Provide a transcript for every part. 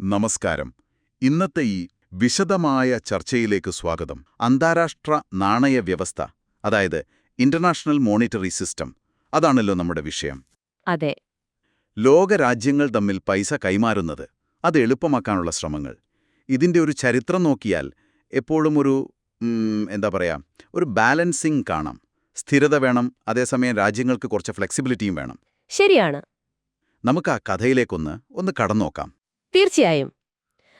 നമസ്കാരം. ഇന്നത്തെ ഈ വിശദമായ ചർച്ചയിലേക്ക് സ്വാഗതം. അന്താരാഷ്ട്ര നാണയ വ്യവസ്ഥ, അതായത് ഇന്റർനാഷണൽ മോണിറ്ററി സിസ്റ്റം, അതാണല്ലോ നമ്മുടെ വിഷയം. അതെ. ലോകരാജ്യങ്ങൾ തമ്മിൽ പൈസ കൈമാറുന്നത്, അത് എളുപ്പമാക്കാനുള്ള ശ്രമങ്ങൾ. ഇതിന്റെ ഒരു ചരിത്രം നോക്കിയാൽ എപ്പോഴും ഒരു ബാലൻസിംഗ് കാണാം. സ്ഥിരത വേണം, അതേസമയം രാജ്യങ്ങൾക്ക് കുറച്ച് ഫ്ലെക്സിബിലിറ്റിയും വേണം. ശരിയാണ്. നമുക്ക് ആ കഥയിലേക്കൊന്ന് കടന്നോക്കാം. തീർച്ചയായും.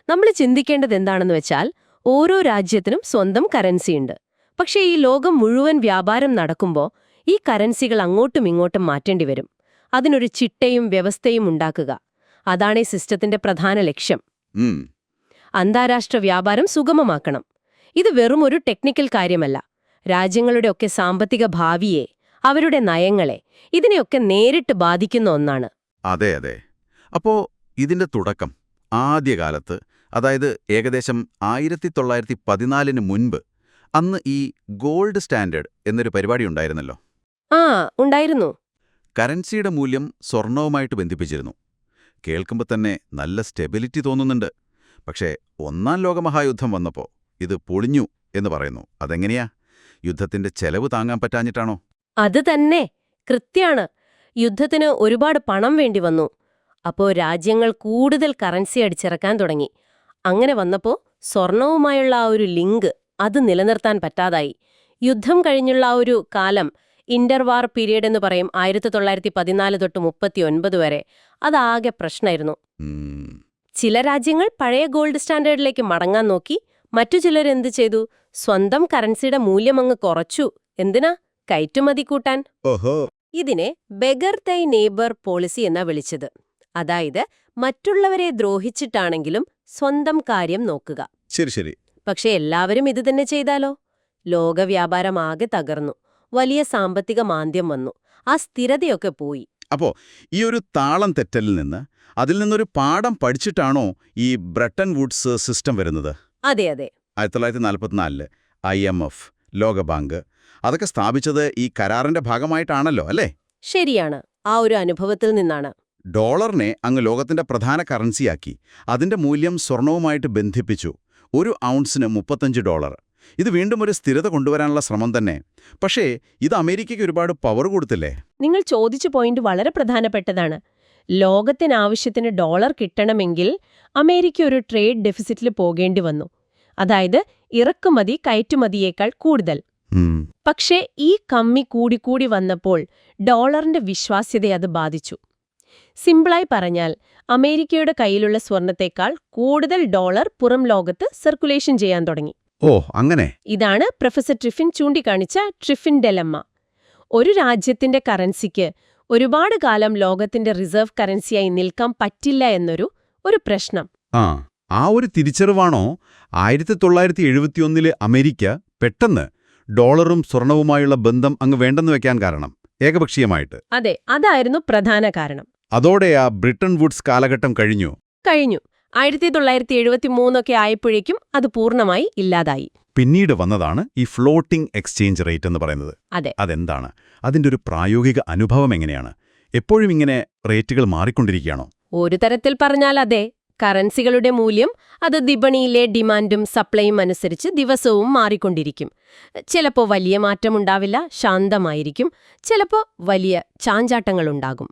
നമ്മൾ ചിന്തിക്കേണ്ടത് എന്താണെന്ന് വെച്ചാൽ, ഓരോ രാജ്യത്തിനും സ്വന്തം കറൻസിയുണ്ട്. പക്ഷേ ഈ ലോകം മുഴുവൻ വ്യാപാരം നടക്കുമ്പോൾ ഈ കറൻസികൾ അങ്ങോട്ടും ഇങ്ങോട്ടും മാറ്റേണ്ടി വരും. അതിനൊരു ചിട്ടയും വ്യവസ്ഥയും ഉണ്ടാക്കുക. അതാണ് ഈ സിസ്റ്റത്തിന്റെ പ്രധാന ലക്ഷ്യം. അന്താരാഷ്ട്ര വ്യാപാരം സുഗമമാക്കണം. ഇത് വെറും ഒരു ടെക്നിക്കൽ കാര്യമല്ല. രാജ്യങ്ങളുടെയൊക്കെ സാമ്പത്തിക ഭാവിയെ, അവരുടെ നയങ്ങളെ, ഇതിനെയൊക്കെ നേരിട്ട് ബാധിക്കുന്ന ഒന്നാണ്. അതെ അതെ. അപ്പോ ഇതിന്റെ തുടക്കം ആദ്യകാലത്ത്, അതായത് ഏകദേശം 1914 മുൻപ്, അന്ന് ഈ ഗോൾഡ് സ്റ്റാൻഡേർഡ് എന്നൊരു പരിപാടി ഉണ്ടായിരുന്നല്ലോ. ഉണ്ടായിരുന്നു. കറൻസിയുടെ മൂല്യം സ്വർണവുമായിട്ട് ബന്ധിപ്പിച്ചിരുന്നു. കേൾക്കുമ്പോൾ തന്നെ നല്ല സ്റ്റെബിലിറ്റി തോന്നുന്നുണ്ട്. പക്ഷേ ഒന്നാം ലോകമഹായുദ്ധം വന്നപ്പോൾ ഇത് പൊളിഞ്ഞു എന്ന് പറയുന്നു. അതെങ്ങനെയാ? യുദ്ധത്തിന്റെ ചെലവ് താങ്ങാൻ പറ്റാഞ്ഞിട്ടാണോ? അത് തന്നെ, കൃത്യാണ്. യുദ്ധത്തിന് ഒരുപാട് പണം വേണ്ടി വന്നു. അപ്പോൾ രാജ്യങ്ങൾ കൂടുതൽ കറൻസി അടിച്ചിറക്കാൻ തുടങ്ങി. അങ്ങനെ വന്നപ്പോൾ സ്വർണവുമായുള്ള ആ ഒരു ലിങ്ക് അത് നിലനിർത്താൻ പറ്റാതായി. യുദ്ധം കഴിഞ്ഞുള്ള ആ ഒരു കാലം, ഇന്റർവാർ പീരീഡ് എന്ന് പറയും, 1914 തൊട്ട് 1939 വരെ, അതാകെ പ്രശ്നമായിരുന്നു. ചില രാജ്യങ്ങൾ പഴയ ഗോൾഡ് സ്റ്റാൻഡേർഡിലേക്ക് മടങ്ങാൻ നോക്കി. മറ്റു ചിലരെന്ത് ചെയ്തു? സ്വന്തം കറൻസിയുടെ മൂല്യമങ്ങ് കുറച്ചു. എന്തിനാ? കയറ്റുമതി കൂട്ടാൻ. ഇതിനെ ബെഗർ ദൈ നെയ്ബർ പോളിസി എന്നാ വിളിച്ചത്. അതായത് മറ്റുള്ളവരെ ദ്രോഹിച്ചിട്ടാണെങ്കിലും സ്വന്തം കാര്യം നോക്കുക. ശരി. പക്ഷെ എല്ലാവരും ഇത് തന്നെ ചെയ്താലോ? ലോകവ്യാപാരം ആകെ തകർന്നു. വലിയ സാമ്പത്തിക മാന്ദ്യം വന്നു. ആ സ്ഥിരതയൊക്കെ പോയി. അപ്പോ ഈ ഒരു താളം തെറ്റലിൽ നിന്ന്, അതിൽ നിന്നൊരു പാഠം പഠിച്ചിട്ടാണോ ഈ ബ്രെട്ടൺ വുഡ്സ് സിസ്റ്റം വരുന്നത്? അതെ. 1944 IMF, ലോകബാങ്ക്, അതൊക്കെ സ്ഥാപിച്ചത് ഈ കരാറിന്റെ ഭാഗമായിട്ടാണല്ലോ, അല്ലേ? ശരിയാണ്. ആ ഒരു അനുഭവത്തിൽ നിന്നാണ്. ഡോളറിനെ അങ്ങ് ലോകത്തിന്റെ പ്രധാന കറൻസിയാക്കി. അതിന്റെ മൂല്യം സ്വർണവുമായിട്ട് ബന്ധിപ്പിച്ചു. ഒരു ഔൺസിന് $35. ഇത് വീണ്ടും ഒരു സ്ഥിരത കൊണ്ടുവരാനുള്ള ശ്രമം തന്നെ. പക്ഷേ ഇത് അമേരിക്കയ്ക്ക് ഒരുപാട് പവർ കൊടുത്തില്ലേ? നിങ്ങൾ ചോദിച്ച പോയിന്റ് വളരെ പ്രധാനപ്പെട്ടതാണ്. ലോകത്തിനാവശ്യത്തിന് ഡോളർ കിട്ടണമെങ്കിൽ അമേരിക്ക ഒരു ട്രേഡ് ഡെഫിസിറ്റിൽ പോകേണ്ടി വന്നു. അതായത് ഇറക്കുമതി കയറ്റുമതിയേക്കാൾ കൂടുതൽ. പക്ഷേ ഈ കമ്മി കൂടിക്കൂടി വന്നപ്പോൾ ഡോളറിന്റെ വിശ്വാസ്യതയെ അത് ബാധിച്ചു. സിമ്പിളായി പറഞ്ഞാൽ, അമേരിക്കയുടെ കയ്യിലുള്ള സ്വർണത്തേക്കാൾ കൂടുതൽ ഡോളർ പുറം ലോകത്ത് സർക്കുലേഷൻ ചെയ്യാൻ തുടങ്ങി. അങ്ങനെ. ഇതാണ് പ്രൊഫസർ ട്രിഫിൻ ചൂണ്ടിക്കാണിച്ച ട്രിഫിൻ ഡെലമ്മ. ഒരു രാജ്യത്തിന്റെ കറൻസിക്ക് ഒരുപാട് കാലം ലോകത്തിന്റെ റിസർവ് കറൻസിയായി നിൽക്കാൻ പറ്റില്ല എന്നൊരു പ്രശ്നം. ആ ഒരു തിരിച്ചറിവാണോ 1971 അമേരിക്ക പെട്ടെന്ന് ഡോളറും സ്വർണവുമായുള്ള ബന്ധം അങ്ങ് വേണ്ടെന്ന് വെക്കാൻ കാരണം? ഏകപക്ഷീയമായിട്ട്. അതെ, അതായിരുന്നു പ്രധാന കാരണം. അതോടെ ആ ബ്രിട്ടൺ വുഡ്സ് കാലഘട്ടം കഴിഞ്ഞു. 1973 ആയപ്പോഴേക്കും അത് പൂർണ്ണമായി ഇല്ലാതായി. പിന്നീട് വന്നതാണ് ഈ ഫ്ലോട്ടിംഗ് എക്സ്ചേഞ്ച് റേറ്റ് എന്ന് പറയുന്നത്. അതെന്താണ്? അതിന്റെ ഒരു പ്രായോഗിക അനുഭവം എങ്ങനെയാണ്? എപ്പോഴും ഇങ്ങനെ റേറ്റുകൾ മാറിക്കൊണ്ടിരിക്കുകയാണോ? ഒരു തരത്തിൽ പറഞ്ഞാൽ അതെ. കറൻസികളുടെ മൂല്യം അത് വിപണിയിലെ ഡിമാൻഡും സപ്ലൈയും അനുസരിച്ച് ദിവസവും മാറിക്കൊണ്ടിരിക്കും. ചിലപ്പോൾ വലിയ മാറ്റമുണ്ടാവില്ല, ശാന്തമായിരിക്കും. ചിലപ്പോൾ വലിയ ചാഞ്ചാട്ടങ്ങളുണ്ടാകും.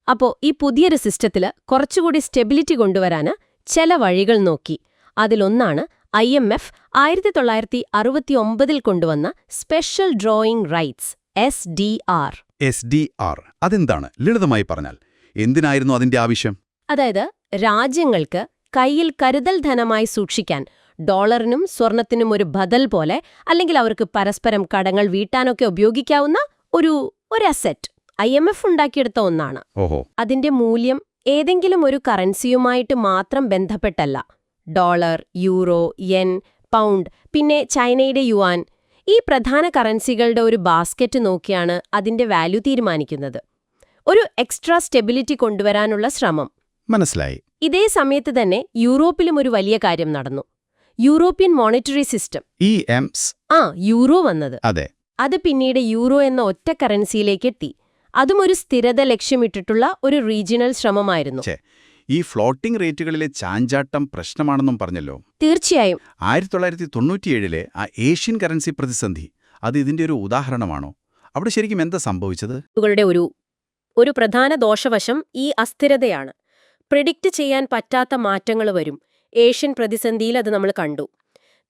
അപ്പോൾ ഈ പുതിയൊരു സിസ്റ്റത്തിൽ കുറച്ചുകൂടി സ്റ്റെബിലിറ്റി കൊണ്ടുവരാന് ചില വഴികൾ നോക്കി. അതിലൊന്നാണ് IMF 1969 കൊണ്ടുവന്ന സ്പെഷ്യൽ ഡ്രോയിങ് റൈറ്റ്സ്, SDR. അതെന്താണ്? ലളിതമായി പറഞ്ഞാൽ എന്തിനായിരുന്നു അതിന്റെ ആവശ്യം? അതായത് രാജ്യങ്ങൾക്ക് കയ്യിൽ കരുതൽ ധനമായി സൂക്ഷിക്കാൻ, ഡോളറിനും സ്വർണത്തിനും ഒരു ബദൽ പോലെ, അല്ലെങ്കിൽ അവർക്ക് പരസ്പരം കടങ്ങൾ വീട്ടാനൊക്കെ ഉപയോഗിക്കാവുന്ന ഒരു അസെറ്റ് IMF ഉണ്ടാക്കിയെടുത്ത ഒന്നാണ്. അതിന്റെ മൂല്യം ഏതെങ്കിലും ഒരു കറൻസിയുമായിട്ട് മാത്രം ബന്ധപ്പെട്ടല്ല. ഡോളർ, യൂറോ, യെൻ, പൗണ്ട്, പിന്നെ ചൈനയുടെ യുവാൻ, ഈ പ്രധാന കറൻസികളുടെ ഒരു ബാസ്ക്കറ്റ് നോക്കിയാണ് അതിന്റെ വാല്യൂ തീരുമാനിക്കുന്നത്. ഒരു എക്സ്ട്രാ സ്റ്റെബിലിറ്റി കൊണ്ടുവരാനുള്ള ശ്രമം. മനസ്സിലായി. ഇതേ സമയത്ത് തന്നെ യൂറോപ്പിലും ഒരു വലിയ കാര്യം നടന്നു. യൂറോപ്യൻ മോണിറ്ററി സിസ്റ്റം, യൂറോ വന്നത്. അത് പിന്നീട് യൂറോ എന്ന ഒറ്റ കറൻസിയിലേക്ക് എത്തി. അതും ഒരു സ്ഥിരത ലക്ഷ്യമിട്ടിട്ടുള്ള ഒരു റീജിയണൽ ശ്രമമായിരുന്നു. ഈ ഫ്ലോട്ടിംഗ് റേറ്റുകളിലെ ചാഞ്ചാട്ടം പ്രശ്നമാണെന്നും പറഞ്ഞല്ലോ. തീർച്ചയായും 1997-ലെ ആ ഏഷ്യൻ കറൻസി പ്രതിസന്ധി അത് ഇതിന്റെ ഒരു ഉദാഹരണമാണോ? അവിടെ ശരിക്കും എന്താ സംഭവിച്ചത്? കളുടെ ഒരു പ്രധാന ദോഷവശം ഈ അസ്ഥിരതയാണ്. പ്രിഡിക്റ്റ് ചെയ്യാൻ പറ്റാത്ത മാറ്റങ്ങൾ വരും. ഏഷ്യൻ പ്രതിസന്ധിയിൽ അത് നമ്മൾ കണ്ടു.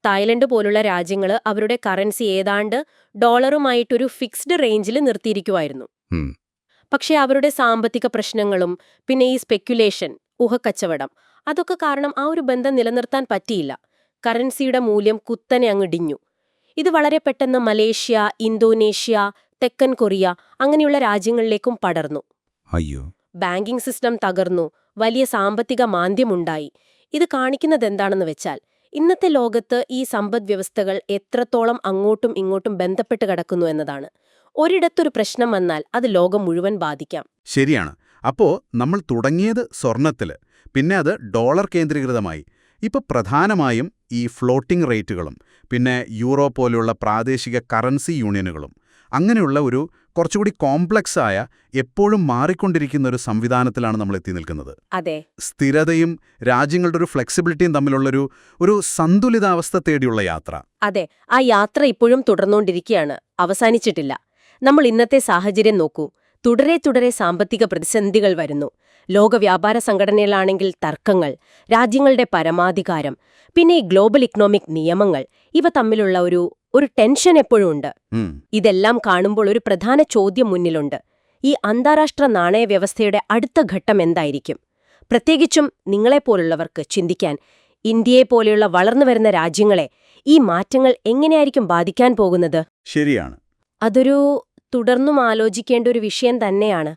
തായ്ലൻഡ് പോലുള്ള രാജ്യങ്ങൾ അവരുടെ കറൻസി ഏതാണ്ട് ഡോളറുമായിട്ടൊരു ഫിക്സ്ഡ് റേഞ്ചിൽ നിർത്തിയിരിക്കുമായിരുന്നു. ഉം. പക്ഷേ അവരുടെ സാമ്പത്തിക പ്രശ്നങ്ങളും പിന്നെ ഈ സ്പെക്യുലേഷൻ, ഊഹക്കച്ചവടം, അതൊക്കെ കാരണം ആ ഒരു ബന്ധം നിലനിർത്താൻ പറ്റിയില്ല. കറൻസിയുടെ മൂല്യം കുത്തനെ അങ്ങിടിഞ്ഞു. ഇത് വളരെ പെട്ടെന്ന് മലേഷ്യ, ഇന്തോനേഷ്യ, തെക്കൻ കൊറിയ അങ്ങനെയുള്ള രാജ്യങ്ങളിലേക്കും പടർന്നു. അയ്യോ. ബാങ്കിംഗ് സിസ്റ്റം തകർന്നു. വലിയ സാമ്പത്തിക മാന്ദ്യമുണ്ടായി. ഇത് കാണിക്കുന്നതെന്താണെന്ന് വെച്ചാൽ ഇന്നത്തെ ലോകത്ത് ഈ സമ്പദ്വ്യവസ്ഥകൾ എത്രത്തോളം അങ്ങോട്ടും ഇങ്ങോട്ടും ബന്ധപ്പെട്ട് കിടക്കുന്നു എന്നതാണ്. ഒരിടത്തൊരു പ്രശ്നം വന്നാൽ അത് ലോകം മുഴുവൻ ബാധിക്കാം. ശരിയാണ്. അപ്പോ നമ്മൾ തുടങ്ങിയത് സ്വർണത്തില്, പിന്നെ അത് ഡോളർ കേന്ദ്രീകൃതമായി. ഇപ്പൊ പ്രധാനമായും ഈ ഫ്ലോട്ടിംഗ് റേറ്റുകളും പിന്നെ യൂറോ പോലെയുള്ള പ്രാദേശിക കറൻസി യൂണിയനുകളും അങ്ങനെയുള്ള ഒരു കുറച്ചുകൂടി കോംപ്ലക്സ് ആയ എപ്പോഴും മാറിക്കൊണ്ടിരിക്കുന്ന ഒരു സംവിധാനത്തിലാണ് നമ്മൾ എത്തി നിൽക്കുന്നത്. അതെ, സ്ഥിരതയും രാജ്യങ്ങളുടെ ഒരു ഫ്ലെക്സിബിലിറ്റിയും തമ്മിലുള്ളൊരു സന്തുലിതാവസ്ഥ തേടിയുള്ള യാത്ര. അതെ, ആ യാത്ര ഇപ്പോഴും തുടർന്നുകൊണ്ടിരിക്കുകയാണ്, അവസാനിച്ചിട്ടില്ല. നമ്മൾ ഇന്നത്തെ സാഹചര്യം നോക്കൂ. തുടരെ സാമ്പത്തിക പ്രതിസന്ധികൾ വരുന്നു. ലോക വ്യാപാര സംഘടനയിലാണെങ്കിൽ തർക്കങ്ങൾ, രാജ്യങ്ങളുടെ പരമാധികാരം, പിന്നെ ഈ ഗ്ലോബൽ ഇക്കണോമിക് നിയമങ്ങൾ, ഇവ തമ്മിലുള്ള ഒരു ടെൻഷൻ എപ്പോഴും ഉണ്ട്. ഇതെല്ലാം കാണുമ്പോൾ ഒരു പ്രധാന ചോദ്യം മുന്നിലുണ്ട്. ഈ അന്താരാഷ്ട്ര നാണയ വ്യവസ്ഥയുടെ അടുത്ത ഘട്ടം എന്തായിരിക്കും? പ്രത്യേകിച്ചും നിങ്ങളെപ്പോലുള്ളവർക്ക് ചിന്തിക്കാൻ, ഇന്ത്യയെപ്പോലെയുള്ള വളർന്നുവരുന്ന രാജ്യങ്ങളെ ഈ മാറ്റങ്ങൾ എങ്ങനെയായിരിക്കും ബാധിക്കാൻ പോകുന്നത്? ശരിയാണ്. അതൊരു തുടർന്നും ആലോചിക്കേണ്ട ഒരു വിഷയം തന്നെയാണ്.